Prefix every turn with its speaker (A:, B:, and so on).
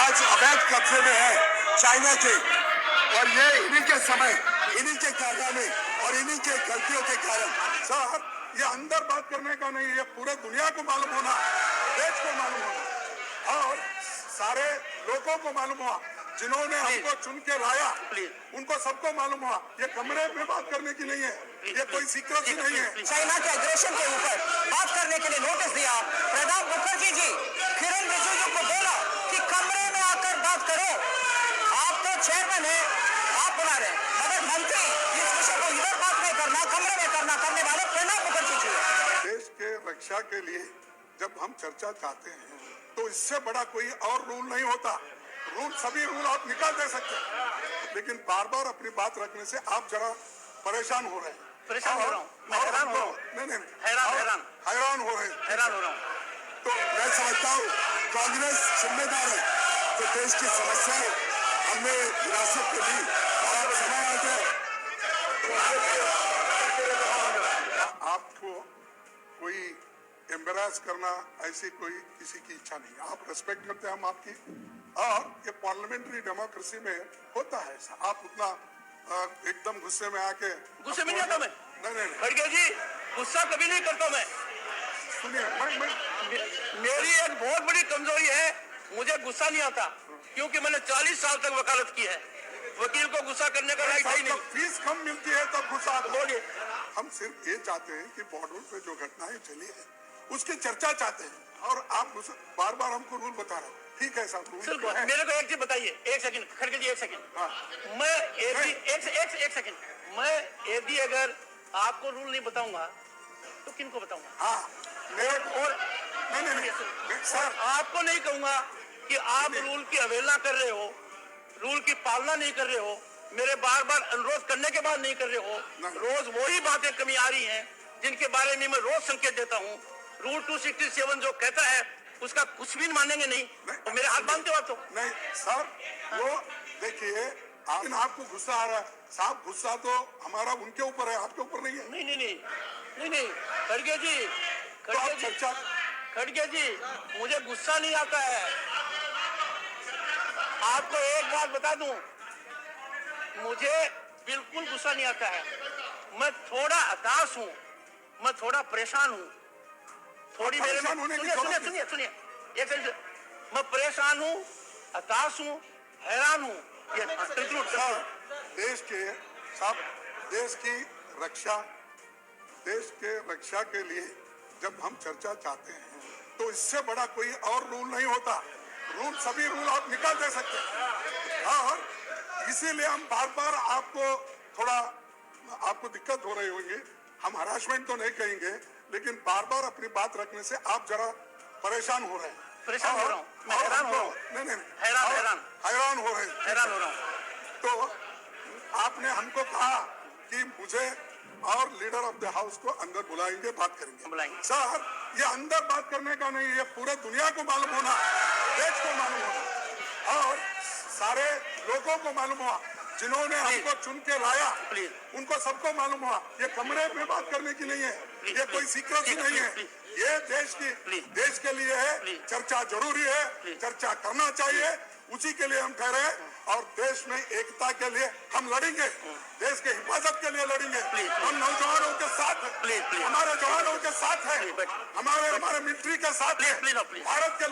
A: आज अवैध कब्जे में है चाइना के, और ये इन्हीं के समय, इन्हीं के कारनामे और इन्हीं के गलतियों के कारण। सर, ये अंदर बात करने का नहीं, ये पूरे दुनिया को मालूम होना, देश को मालूम होना और सारे लोगों को मालूम हुआ जिन्होंने हमको चुन के लाया, उनको सबको मालूम हुआ ये कमरे में बात करने की नहीं है, ये कोई सीक्रेसी नहीं है।
B: चाइना के एग्रेशन के ऊपर बात करने के लिए नोटिस दिया। प्रणब मुखर्जी जी किरण रिजिजू को बोला कि कमरे में आकर बात करो, आप तो चेयरमैन है, आप बुला रहे हैं, मगर मंत्री इस विषय को इधर बात नहीं करना, कमरे में करना, करने वाले प्रणब मुखर्जी जी है।
A: देश के रक्षा के लिए जब हम चर्चा चाहते हैं तो इससे बड़ा कोई और रूल नहीं होता। रूल, सभी रूल आप निकाल दे सकते हैं, लेकिन बार बार अपनी बात रखने से आप जरा परेशान हो रहे हैं।
B: परेशान हो रहा हूँ, मैं हैरान हो रहा हूँ,
A: नहीं,
B: हैरान
A: हो रहे हैं,
B: हैरान हो रहा हूँ।
A: तो मैं समझता हूँ कांग्रेस जिम्मेदार है तो देश की समस्याएं हमें विरासत के दी और समय आ जाए आपको कोई एम्बेरस करना, ऐसी कोई किसी की इच्छा नहीं। आप रिस्पेक्ट करते हैं हम आपकी, और ये पार्लियामेंट्री डेमोक्रेसी में होता है। आप उतना एकदम गुस्से में आके,
B: गुस्से में नहीं आता मैं,
A: नहीं
B: खड़गे जी, गुस्सा कभी नहीं करता मैं।
A: सुनिए,
B: मेरी एक बहुत बड़ी कमजोरी है, मुझे गुस्सा नहीं आता, क्योंकि मैंने 40 साल तक वकालत की है। वकील को गुस्सा करने का राइट ही नहीं।
A: फीस कम मिलती है तो गुस्सा बोलिए। हम सिर्फ ये चाहते हैं कि बॉर्डर पे जो घटनाएं चली है उसकी चर्चा चाहते हैं, और आप बार बार हमको रूल बता रहे हैं। ठीक है साहब, रूल
B: मेरे को एक चीज बताइए, एक सेकंड खड़गे जी, एक सेकंड। मैं एक सेकंड, मैं यदि अगर आपको रूल नहीं बताऊंगा तो किनको बताऊंगा?
A: हाँ,
B: और
A: नहीं सर,
B: आपको नहीं कहूंगा कि आप रूल की अवहेलना कर रहे हो, रूल की पालना नहीं कर रहे हो, मेरे बार बार अनुरोध करने के बाद नहीं कर रहे हो। रोज वही बातें कमी आ रही हैं जिनके बारे में मैं रोज संकेत देता हूँ। रूल 267 जो कहता है उसका कुछ भी मानेंगे नहीं, तो मेरे हाथ बांधते हो आप तो।
A: नहीं सर, वो देखिए, आपको गुस्सा आ रहा है साहब, गुस्सा तो हमारा उनके ऊपर है, आपके ऊपर नहीं है।
B: नहीं खड़गे जी, खड़गे जी, मुझे गुस्सा नहीं आता है। आपको एक बात बता दूं, मुझे बिल्कुल गुस्सा नहीं आता है। मैं थोड़ा हताश हूँ, मैं थोड़ा परेशान हूँ, थोड़ी मेरे में सुनिए एक सेकंड, मैं परेशान हूँ, हताश हूँ, हैरान हूँ।
A: देश के सब, देश की रक्षा, देश के रक्षा के लिए जब हम चर्चा चाहते हैं तो इससे बड़ा कोई और रूल नहीं होता। रूल, सभी रूल आप निकाल दे सकते हैं, और इसीलिए हम बार बार आपको दिक्कत हो रही होंगी। हम हरासमेंट तो नहीं कहेंगे, लेकिन बार बार अपनी बात रखने से आप जरा परेशान हो रहे हैं।
B: परेशान हो रहा हूँ, मैं हैरान हो रहा हूँ,
A: नहीं
B: हैरान
A: हो रहे हैं,
B: हैरान हो रहा हूँ।
A: तो आपने हमको कहा कि मुझे और लीडर ऑफ द हाउस को अंदर बुलाएंगे, बात करेंगे। सर, ये अंदर बात करने का नहीं, ये पूरे दुनिया को मालूम होना, देश को मालूम होना और सारे लोगों को मालूम हुआ जिन्होंने हमको चुन के लाया, उनको सबको मालूम हुआ ये कमरे में बात करने की नहीं है, ये कोई सीक्रेसी नहीं है। ये देश के लिए है, चर्चा जरूरी है, चर्चा करना चाहिए, उसी के लिए हम ठहरे हैं, और देश में एकता के लिए हम लड़ेंगे, देश के हिफाजत के लिए लड़ेंगे। हम नौजवानों के साथ हैं, हमारे जवानों के साथ हैं, हमारे मिलिट्री के साथ हैं, भारत के